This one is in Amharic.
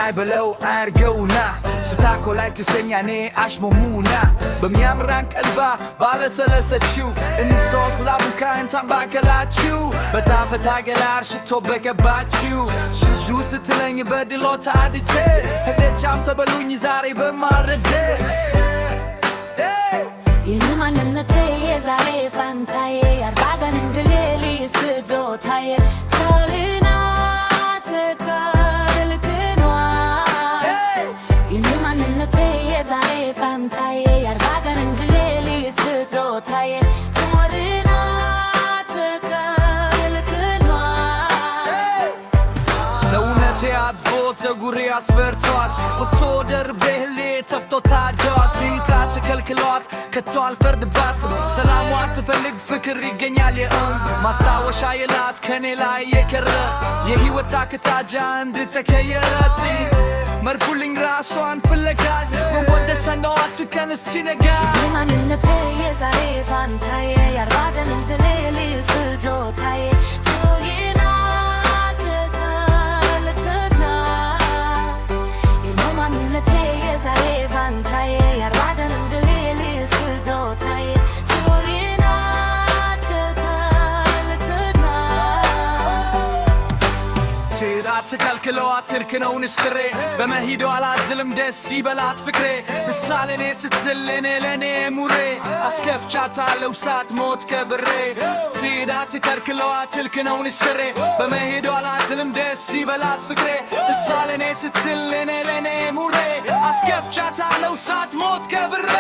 ላይ በለው አርገውና ስታኮ ላይ ክሰኛኔ አሽሞሙና በሚያምራን ቀልባ ባለሰለሰችው እንሶስ ላቡካ እንታን ባከላችው በታፈታ ገላር ሽቶ በገባችው ሽዙ ስትለኝ በድሎታ አድቼ ህደቻም ተበሉኝ ዛሬ በማረዴ የማንነቴ የዛሬ ፋንታዬ ያርባገን እንድሌሊ ስጆታዬ ሰልና ተከልክኗ የማንነቴ የዛሬ ፋንታዬ ያርባገን እንድሌሊ ስጆታዬ ሰልና ተከልክኗ ሰውነቴ አድፎ ፀጉሬ አስፈርቷት ወጥቶ ደርቤህሌ ተፍቶ ታዷት ይንካ ተከልክሏት ከቶ አልፈርድባትም ሰላሟን ትፈልግ ፍቅር ይገኛል ማስታወሻ የላት ከኔ ላይ የከረ የህይወት አክታጃ እንድተከየረት መርኩልኝ ራሷን ፍለጋል መወደሰ ነዋት ከንስ ሲነጋ የማንነቴ የዛሬ ፋንታዬ ያርባገን እንድሌሊ ስጆታዬ ቶይና ተከልክሏት የማንነቴ የዛሬ ፋንታዬ ያርባገን እንድሌሊ ስጆታዬ ቶይና ተከልክሏት ተከልክለዋት ትርክነው ንስትሬ በመሂዶ አላዝልም ደስ ይበላት ፍቅሬ ምሳሌኔ ስትዝልኔ ለኔ ሙሬ አስከፍቻታለሁ ሳት ሞት ከብሬ ትዳ ተከልክለዋት ትርክነው ንስትሬ በመሂዶ አላዝልም ደስ ይበላት ፍቅሬ ምሳሌኔ ስትዝልኔ ለኔ ሙሬ አስከፍቻታለሁ ሳት ሞት ከብሬ